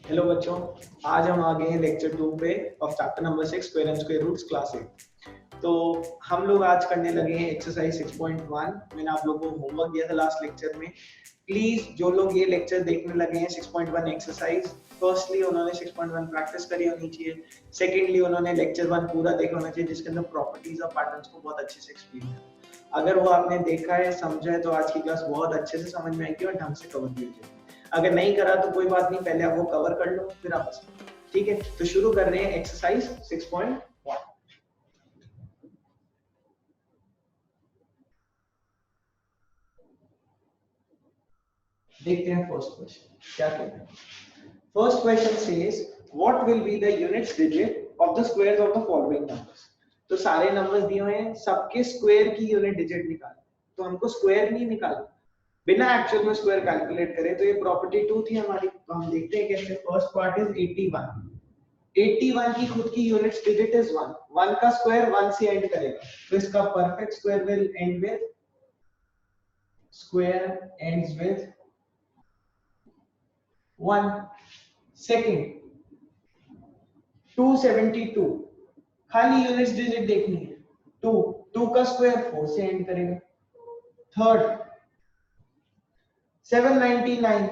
Hello बच्चों, आज हम आ गए हैं लेक्चर 2 पे of chapter number 6 square and square roots class 8। तो हम लोग आज करने लगे हैं एक्सरसाइज 6.1। मैंने आप लोगों को होमवर्क दिया था लास्ट लेक्चर में। प्लीज जो लोग ये लेक्चर देखने लगे हैं 6.1 एक्सरसाइज, फर्स्टली उन्होंने 6.1 प्रैक्टिस करी होनी चाहिए। सेकेंडली उन्होंने लेक्चर 1 पूरा देखा होना चाहिए जिसके अंदर प्रॉपर्टीज और पैटर्न्स को बहुत अच्छे से एक्सप्लेन किया। अगर वो आपने देखा है, समझा है, तो आज की क्लास बहुत अच्छे से समझ में आएगी और ढंग से कवर भी हो जाएगी। अगर नहीं करा तो कोई बात नहीं, पहले आप वो कवर कर लो फिर आप बस। ठीक है, तो शुरू कर रहे हैं एक्सरसाइज 6.1। देखते हैं फर्स्ट क्वेश्चन क्या कहते हैं। First question says what will be the units digit of the squares of the following numbers. तो सारे नंबर्स दिए हुए हैं, सबके स्क्वायर की यूनिट डिजिट निकालना। तो हमको स्क्वायर नहीं निकालना, बिना एक्चुअल में स्क्वायर कैलकुलेट करें। तो ये प्रॉपर्टी 2 थी हमारी, तो हम देखते हैं कैसे। First part is 81। 81 की खुद की यूनिट्स डिजिट इज 1। 1 का स्क्वायर 1 से एंड करेगा, तो इसका perfect square will and with square ends with 1। Second 272, खाली यूनिट्स डिजिट देखनी है। 2 2 का स्क्वायर 4 से एंड करेगा। थर्ड 799,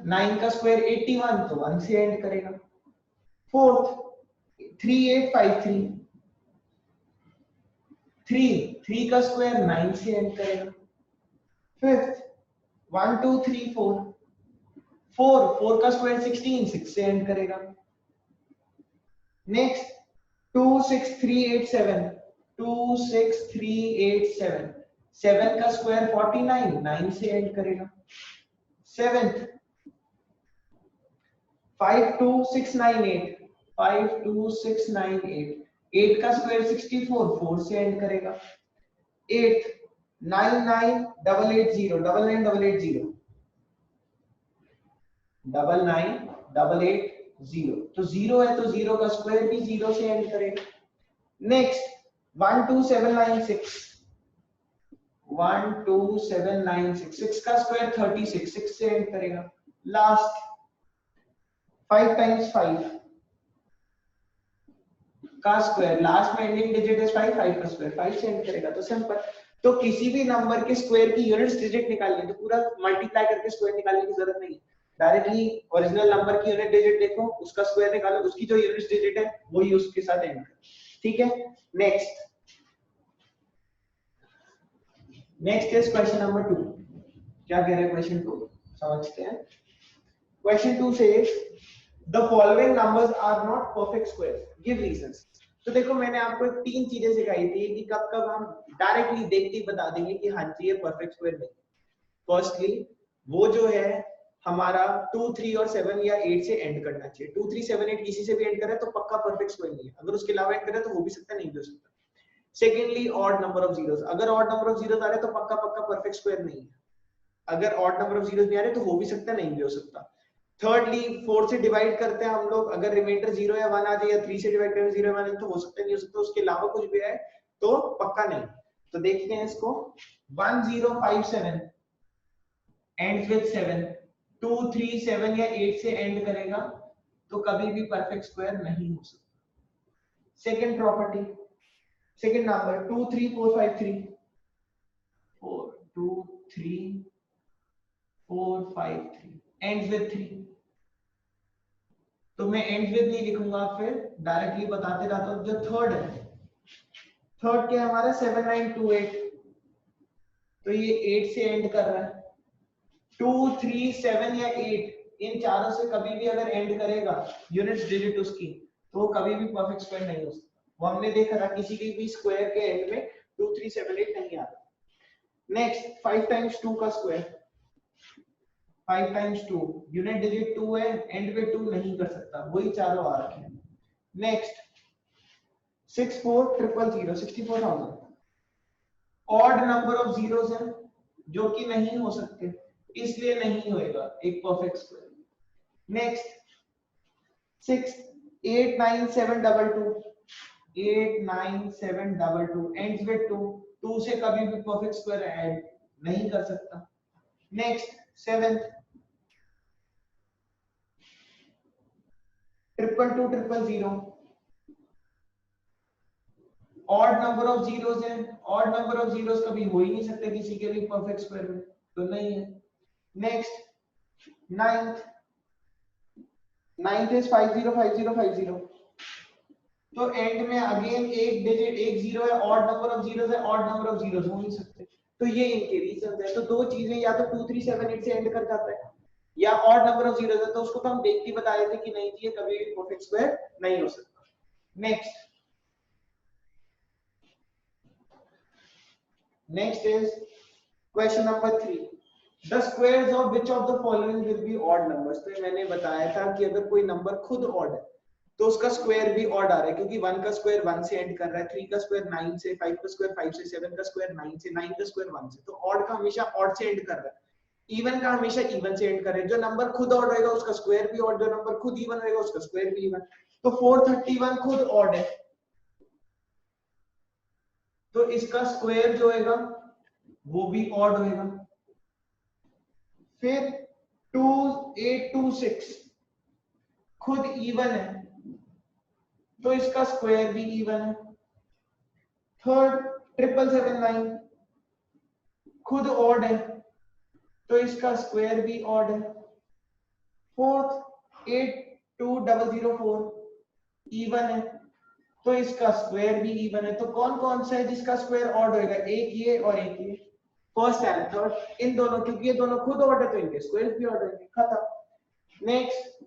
9 का स्क्वायर 81, तो 1 से एंड करेगा। फोर्थ 3853, 3 का स्क्वायर 9 से एंड करेगा। फिफ्थ 1 2 3 4, 4 का स्क्वायर 16, 6 से एंड करेगा। नेक्स्ट 26387, 26387, 7 का स्क्वायर 49, 9 से एंड करेगा। सेवेंथ 52698, 52698, 8 का स्क्वायर 64, 4 से एंड करेगा। 8 99880, 99880, 99880, तो 0 है तो 0 का स्क्वायर भी 0 से एंड करेगा। नेक्स्ट 12796, 12796, 6 का स्क्वायर 36, 6 से एंड करेगा। लास्ट 5 टाइम्स 5 का स्क्वायर, लास्ट में एंडिंग डिजिट इज 5, 5 का स्क्वायर 5 से एंड करेगा। तो सिंपल। तो किसी भी नंबर के स्क्वायर की यूनिट्स डिजिट निकालनी है तो पूरा मल्टीप्लाई करके स्क्वायर निकालने की जरूरत नहीं है। डायरेक्टली ओरिजिनल नंबर की यूनिट डिजिट देखो, उसका स्क्वायर निकालो, उसकी जो यूनिट्स डिजिट है वही उसके साथ एंड करो। ठीक है। Next is question number 2। क्या कह रहे हैं क्वेश्चन 2, समझते हैं। Question 2 says the following numbers are not perfect squares, give reasons। तो देखो, मैंने आपको 3 चीजें सिखाई थी कि कब कब हम डायरेक्टली देखते ही बता देंगे कि हाँ जी ये परफेक्ट स्क्वायर नहीं। फर्स्टली वो जो है हमारा 2 3 और 7 या 8 से एंड करना चाहिए। 2 3 7 8 किसी से भी एंड करे तो पक्का परफेक्ट स्क्वायर नहीं है। अगर उसके अलावा एंड करे तो हो भी सकता है, नहीं भी हो सकता। Secondly odd number of zeros, अगर ऑड नंबर ऑफ जीरोस आ रहे तो पक्का पक्का परफेक्ट स्क्वायर नहीं है। अगर ऑड नंबर ऑफ जीरोस नहीं आ रहे तो हो भी सकता है, नहीं भी हो सकता। थर्डली 4 से डिवाइड करते हैं हम लोग, अगर रिमाइंडर 0 या 1 आ जाए, या 3 से डिवाइड करें 0 या 1 तो हो सकता है, नहीं हो सकता। उसके अलावा कुछ भी है तो पक्का नहीं। तो देखते हैं इसको। 1057 एंड्स विद 7, 2 3 7 या 8 से एंड करेगा तो कभी भी परफेक्ट स्क्वायर नहीं हो सकता। Second property, second number 23453, 4 2 3 4 5 3 ends with 3। तो मैं एंड विद नहीं लिखूंगा, फिर डायरेक्टली बताते रहता हूं। जो थर्ड है, थर्ड क्या हमारा 7928, तो ये 8 से एंड कर रहा है। 2 3 7 या 8, इन चारों से कभी भी अगर एंड करेगा यूनिट्स डिजिट उसकी, तो वो कभी भी परफेक्ट स्क्वायर नहीं हो सकता। वो हमने देखा था, किसी के भी स्क्वायर के एंड में 2 3 7 8 नहीं आता। नेक्स्ट 5 टाइम्स 2 का स्क्वायर, 5 टाइम्स 2, यूनिट डिजिट 2 है, एंड पे 2 नहीं कर सकता, वही चारों आ रखे हैं। Next 64000, 64000, odd number of zeros है जो कि नहीं हो सकते, इसलिए नहीं होएगा एक perfect square. Next 689722, 89722 ends with 2, 2 से कभी भी परफेक्ट स्क्वायर ऐड नहीं कर सकता। Next seventh 222 000 odd number of zeros हैं, ऑड नंबर ऑफ जीरोस कभी हो ही नहीं सकते किसी के लिए परफेक्ट स्क्वायर में, तो नहीं है। नेक्स्ट नाइन्थ इज 505050, तो एंड में अगेन एक डिजिट एक जीरो है, ऑड नंबर ऑफ जीरोस है, ऑड नंबर ऑफ जीरोस हो नहीं सकते, तो ये इनके रीजंस है। तो दो चीजें, या तो 2378 से एंड कर जाता है या ऑड नंबर ऑफ जीरोस है, तो उसको तो हम देख के बता रहे थे कि नहीं ये कभी भी परफेक्ट स्क्वायर नहीं हो सकता। Next is question number 3, the squares of which of the following will be odd numbers. तो मैंने बताया था कि अगर कोई नंबर खुद ऑड है तो उसका स्क्वायर भी ऑड आ रहा है, क्योंकि 1 का स्क्वायर 1 से एंड कर रहा है, 3 का स्क्वायर 9 से, 5 का स्क्वायर 5 से, 7 का स्क्वायर 9 से, 9 का स्क्वायर 1 से, तो ऑड का हमेशा ऑड से एंड कर रहा है, इवन का हमेशा इवन से एंड कर रहा है। जो नंबर खुद ऑड होएगा उसका स्क्वायर भी ऑड, जो नंबर खुद इवन होएगा उसका स्क्वायर भी इवन। तो 431 खुद ऑड है, तो इसका स्क्वायर जो होएगा वो भी ऑड होएगा। फिर 2826 खुद इवन है, तो इसका स्क्वायर भी इवन है। थर्ड 7779 खुद ऑड है, तो इसका स्क्वायर भी ऑड है। फोर्थ 82004 इवन है, तो इसका स्क्वायर भी इवन है। तो कौन कौन सा है जिसका स्क्वायर ऑड होएगा? एक ये और एक ये, फर्स्ट एंड थर्ड, इन दोनों, क्योंकि ये दोनों खुद ऑड है तो इनके स्क्वायर भी ऑड होंगे, खत्म। नेक्स्ट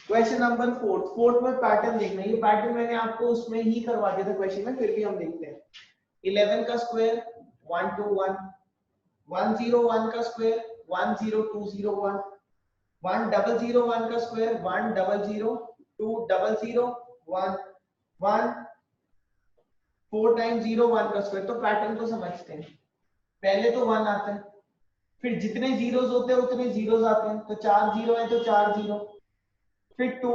क्वेश्चन नंबर 4 में पैटर्न देखना, ये पैटर्न मैंने आपको उसमें ही करवा दिया था क्वेश्चन में, फिर भी हम देखते हैं। 11 का स्क्वायर 121, 101 का स्क्वायर 10201, 1001 का स्क्वायर 10020001, 1 4 टाइम्स 01 का स्क्वायर। तो पैटर्न को समझते हैं, पहले तो 1 आता है, फिर जितने जीरोस होते हैं उतने जीरोस आते हैं, तो 4 जीरो है तो 4 जीरो, फिर 2,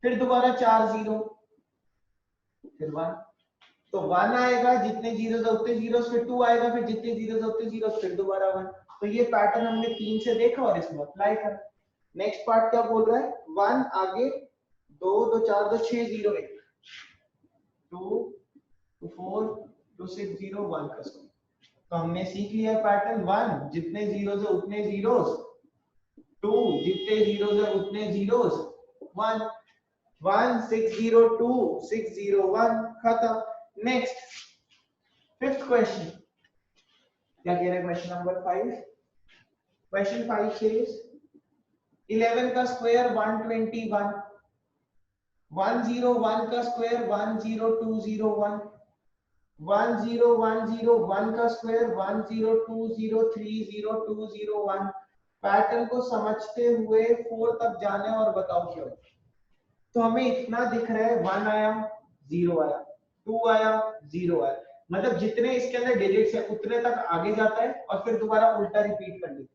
फिर दोबारा 4 जीरो, फिर 1, तो 1 आएगा, जितने जीरोस है उतने जीरोस, फिर 2 आएगा, फिर जितने जीरोस है उतने जीरोस, फिर दोबारा 1। तो ये पैटर्न हमने 3 से देखा और इसमें अप्लाई करा। नेक्स्ट पार्ट क्या बोल रहा है? 1 आगे 2 2 4 2 6 0 1 2 2 4 2 6 0 1 का स्क्वायर। तो हमने सीख लिया पैटर्न। 1 जितने जीरोस है उतने जीरोस, 2 जितने जीरोस है उतने जीरोस, 1 1 602 601, खत्म। नेक्स्ट फिफ्थ क्वेश्चन क्या कह रहा है? क्वेश्चन नंबर 5, क्वेश्चन 5 सेज 11 का स्क्वायर 121, 101 का स्क्वायर 10201, 10101 का स्क्वायर 102030201। पैटर्न को समझते हुए 4 तक जाने और बताओ क्या होगा। तो हमें इतना दिख रहा है, 1 आया 0 आया, 2 आया 0 आया, मतलब जितने इसके अंदर डिजिट्स है उतने तक आगे जाता है और फिर दोबारा उल्टा रिपीट कर लेता है।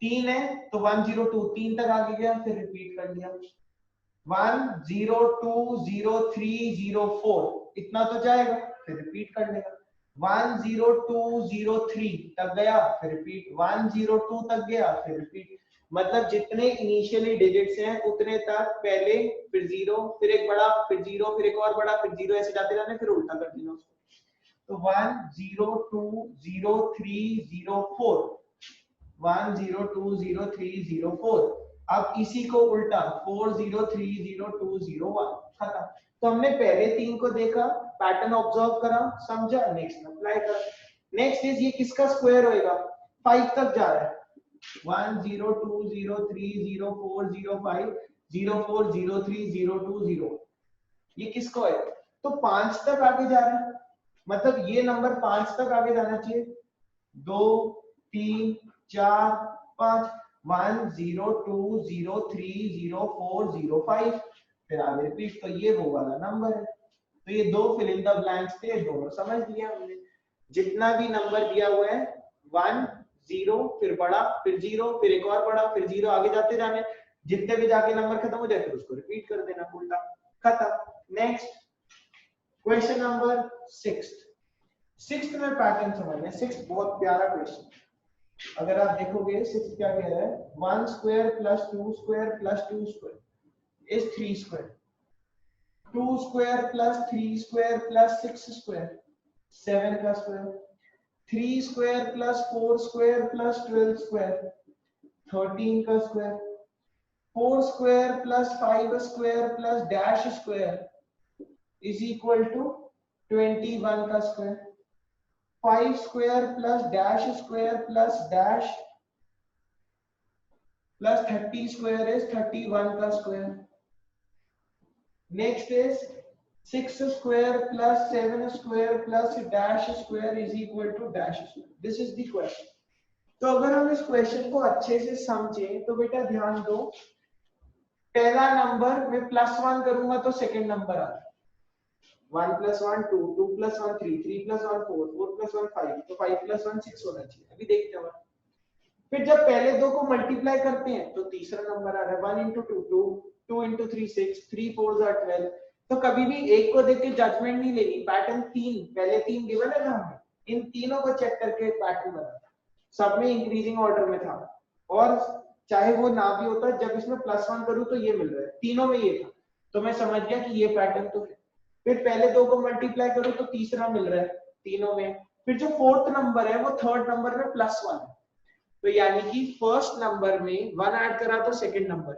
3 है तो 102 3 तक आगे गया, फिर रिपीट कर लिया। 1020304 इतना तो जाएगा, फिर रिपीट कर लेगा। 10203 तक गया, फिर रिपीट, 102 तक गया, फिर रिपीट। मतलब जितने इनिशियली डिजिट्स हैं उतने तक पहले, फिर 0, फिर एक बड़ा, फिर 0, फिर एक और बड़ा, फिर 0, ऐसे जाते जाने, फिर उल्टा कर देना उसको। तो 1020304, 1020304। अब इसी को उल्टा 4030201, खत्म। तो हमने पहले 3 को देखा, पैटर्न ऑब्जर्व करा, समझा, नेक्स्ट में अप्लाई करा। नेक्स्ट इज ये किसका स्क्वायर होएगा? 5 तक जा रहा है, 102030405 04030201, ये किसका होएगा? तो 5 तक आगे जा रहा है, मतलब ये नंबर 5 तक आगे जाना चाहिए। 2 3 4 5, 102030405, फिर आगे रिपीट। तो ये वो वाला नंबर है। तो ये 2 फिल इन द ब्लैंक्स थे, दोनों समझ लिया हमने। जितना भी नंबर दिया हुआ है 1 0, फिर बड़ा, फिर 0, फिर एक और बड़ा, फिर 0, आगे जाते जाने, जितने भी जाके नंबर खत्म हो जाए फिर उसको रिपीट कर देना उल्टा, खत्म। नेक्स्ट क्वेश्चन नंबर 6 में पैटर्न समझना है। 6 बहुत प्यारा क्वेश्चन। अगर आप देखोगे 6 क्या कह रहा है, 1 square plus 2 square plus 2 square is 3 square, 2 square plus 3 square plus 6 square 7 का square, 3 square plus 4 square plus 12 square 13 का square, 4 square plus 5 square plus dash square is equal to 21 का square, 5 square plus dash square plus dash plus 30 square is 31 का square. Next is 6 square plus 7 square plus dash square is equal to dash square. This is the question. तो अगर हम इस question को अच्छे से समझें तो बेटा ध्यान दो, पहला नंबर मैं +1 करूंगा तो सेकंड नंबर आता है, 1 + 1 2, 2 + 1 3, 3 + 1 4, 4 + 1 5, तो 5 + 1 6 होना चाहिए. अभी देखते हैं. फिर जब पहले दो को मल्टीप्लाई करते हैं तो तीसरा नंबर आ रहा है, 1 × 2 2, 2 × 3 6, 3 4 are 12. तो कभी भी एक को देख के जजमेंट नहीं लेनी. पैटर्न तीन, पहले तीन गिवन है ना, हमें इन तीनों को चेक करके पैटर्न बना, सब में इंक्रीजिंग ऑर्डर में था, और चाहे वो ना भी होता, जब इसमें +1 करूं तो ये मिल रहा है, तीनों में ये था, तो मैं समझ गया कि ये पैटर्न तो है. फिर पहले दो को मल्टीप्लाई करूं तो तीसरा मिल रहा है तीनों में. फिर जो फोर्थ नंबर है वो थर्ड नंबर में +1 है, तो यानी कि फर्स्ट नंबर में 1 ऐड करा तो सेकंड नंबर,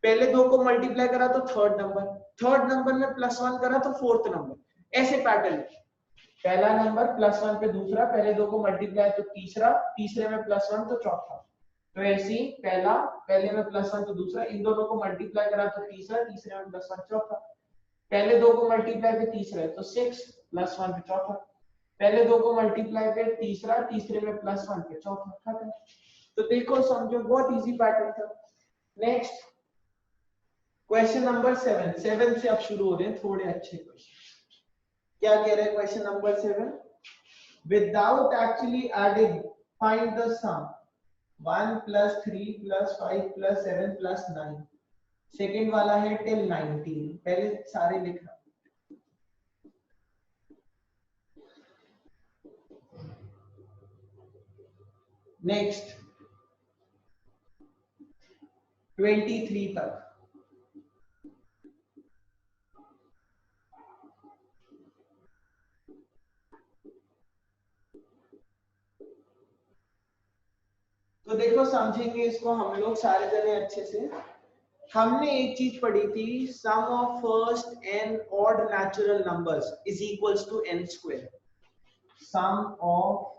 पहले दो को मल्टीप्लाई करा तो थर्ड नंबर, थर्ड नंबर में +1 करा तो फोर्थ नंबर. ऐसे पैटर्न है, पहला नंबर +1 पे दूसरा, पहले दो को मल्टीप्लाई तो तीसरा, तीसरे में +1 तो चौथा. तो ऐसे ही पहला, पहले में +1 तो दूसरा, इन दोनों को मल्टीप्लाई करा तो तीसरा, तीसरे में +1 चौथा, पहले दो को मल्टीप्लाई पे तीसरा है तो 6 +1 पे चौथा, पहले दो को मल्टीप्लाई पे तीसरा, तीसरे में +1 पे चौथा, खत्म. तो देखो समझो, बहुत इजी पैटर्न था. Next question number 7. 7 से अब शुरू हो रहे हैं थोड़े अच्छे क्वेश्चन. क्या कह रहे हैं question number 7? Without actually adding find the sum 1 + 3 + 5 + 7 + 9. Second वाला है टिल 19. पहले सारे लिखना. नेक्स्ट 23 तक. तो देखो समझेंगे इसको हम लोग सारे जने अच्छे से. हमने एक चीज पढ़ी थी, sum of first n odd natural numbers is equals to n square. Sum of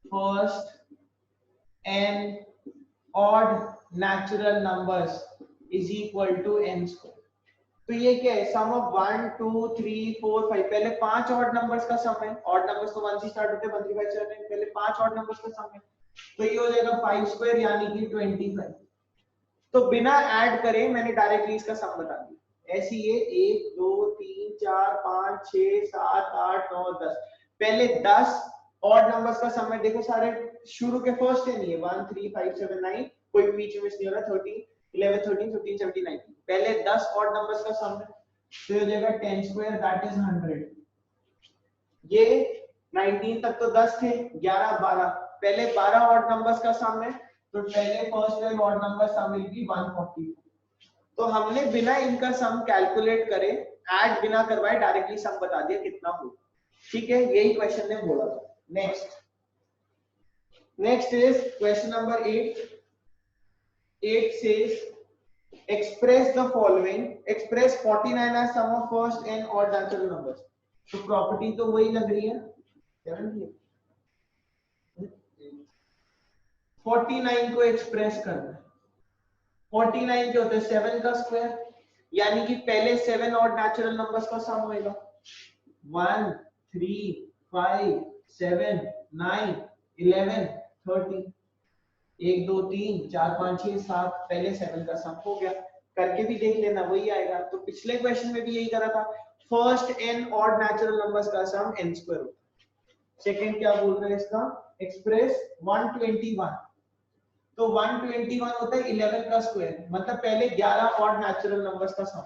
first n odd natural numbers is equal to n square. तो ये क्या है, सम ऑफ 1 2 3 4 5. पहले 5 ऑड नंबर्स का सम है, ऑड नंबर्स तो 1 से स्टार्ट होते हैं, 1 3 5 7 8, पहले 5 ऑड नंबर्स का सम है, तो ये हो जाएगा 5 स्क्वायर यानी कि 25. तो बिना ऐड करे मैंने डायरेक्टली इसका सम बता दिया. ऐसी ये 1 2 3 4 5 6 7 8 9 10, पहले 10 ऑड नंबर्स का सम है. देखो सारे शुरू के फर्स्ट है नहीं है, 1 3 5 7 9, कोई बीच में मिस नहीं हो रहा. 13 11 13 15 17 19, पहले 10 ऑड नंबर्स का सम है, तो हो जाएगा 10 स्क्वायर दैट इज 100. ये 19 तक तो 10 थे, 11 12, पहले 12 ऑड नंबर्स का सम है, तो पहले फर्स्ट वाले odd number sum will be 140. तो हमने बिना इनका सम कैलकुलेट करे, ऐड बिना करवाए डायरेक्टली सम बता दिया कितना हो. ठीक है, यही क्वेश्चन ने बोला था. Next is question number 8. 8 says express the following, express 49 as sum of first n odd natural numbers. तो प्रॉपर्टी तो वही लग रही है, 49 को एक्सप्रेस करना है. 49 क्या होता है, 7 का स्क्वायर, यानी कि पहले 7 और नेचुरल नंबर्स का सम होगा. 1 3 5 7 9 11 13, 1 2 3 4 5 6 7, पहले 7 का सम हो गया. करके भी देख लेना, वही आएगा. तो पिछले क्वेश्चन में भी यही करा था, first n odd natural numbers का सम n स्क्वायर होता है. सेकंड क्या बोल रहे हैं इसका, एक्सप्रेस 121. तो 121 होता है 11 का स्क्वायर, मतलब पहले 11 ऑड नेचुरल नंबर्स का सम.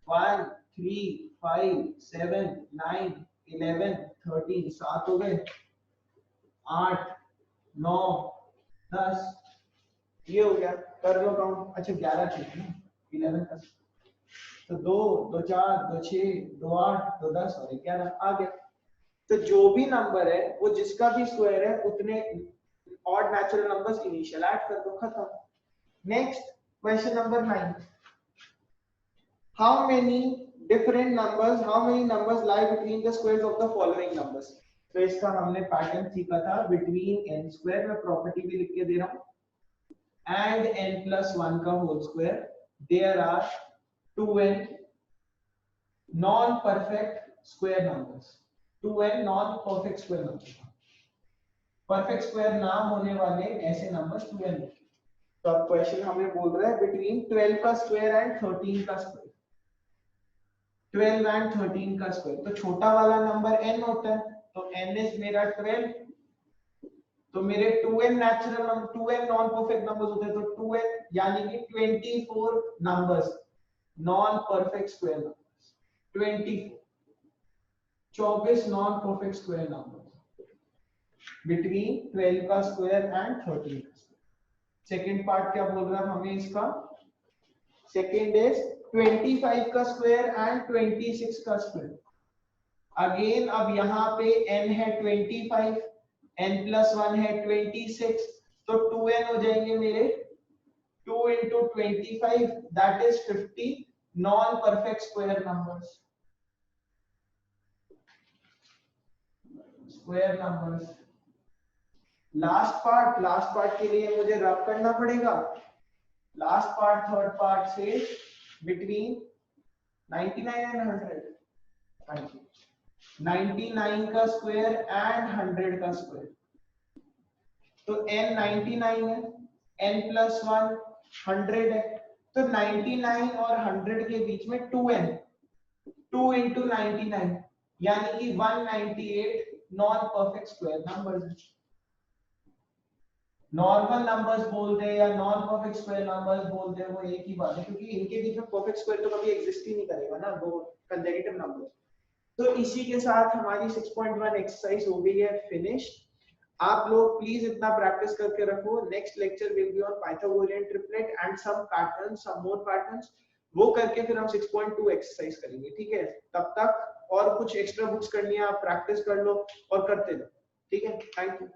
1 3 5 7 9 11 13, 7 हो गए, 8 9 10 ये हो गया, कर लो काउंट। अच्छा 11 ठीक है ना, 11 का तो 2 2 4 2 6 2 8 2 10 और 11 आ गया। तो जो भी नंबर है वो जिसका भी स्क्वायर है उतने odd natural numbers initial add कर दो, खत्म। Next question number 9, how many numbers lie between the squares of the following numbers। तो इसका हमने पैटर्न सीखा था, बिटवीन n स्क्वायर, मैं प्रॉपर्टी भी लिख के दे रहा हूं, and n plus 1 का whole square, there are 2n non perfect square numbers, 2n non perfect square numbers, perfect square ना होने वाले ऐसे नंबर्स 2n लिखे। तो अब क्वेश्चन हमें बोल रहा है बिटवीन 12 का स्क्वायर एंड 13 का स्क्वायर, 12 एंड 13 का स्क्वायर, तो छोटा वाला नंबर n होता है, तो n इज मेरा 12, तो मेरे 2n natural number, 2n non perfect numbers होते हैं, तो 2n यानी कि 24 numbers non perfect square numbers, 24 non perfect square numbers between 12 का स्क्वायर एंड 13 का स्क्वायर। सेकंड पार्ट क्या बोल रहा है हमें इसका, सेकंड इज 25 का स्क्वायर एंड 26 का स्क्वायर। अगेन अब यहाँ पे n है 25, n plus 1 है 26, तो 2n हो जाएंगे मेरे 2 into 25, that is 50 non perfect square numbers, square numbers. Last part के लिए मुझे रब करना पड़ेगा, लास्ट पार्ट थर्ड पार्ट से बिटवीन 99 एंड 100, 99 का स्क्वायर एंड 100 का स्क्वायर, तो n 99 है, n plus 1 100 है, तो 99 और 100 के बीच में 2n, 2 into 99 यानी कि 198 non perfect square numbers. Normal numbers बोलते हैं या नॉन परफेक्ट स्क्वायर नंबर्स बोलते हैं, वो एक ही बात है, क्योंकि इनके बीच में परफेक्ट स्क्वायर तो कभी एग्जिस्ट ही नहीं करेगा ना, दो कंसेक्यूटिव नंबर्स। तो इसी के साथ हमारी 6.1 एक्सरसाइज हो गई है फिनिश। आप लोग प्लीज इतना प्रैक्टिस करके रखो, next lecture will be on Pythagorean triplet and some patterns, some more patterns, वो करके फिर हम 6.2 एक्सरसाइज करेंगे, ठीक है। तब तक और कुछ एक्स्ट्रा बुक्स करनी है आप प्रैक्टिस कर लो और करते रहो, ठीक है। Thank you.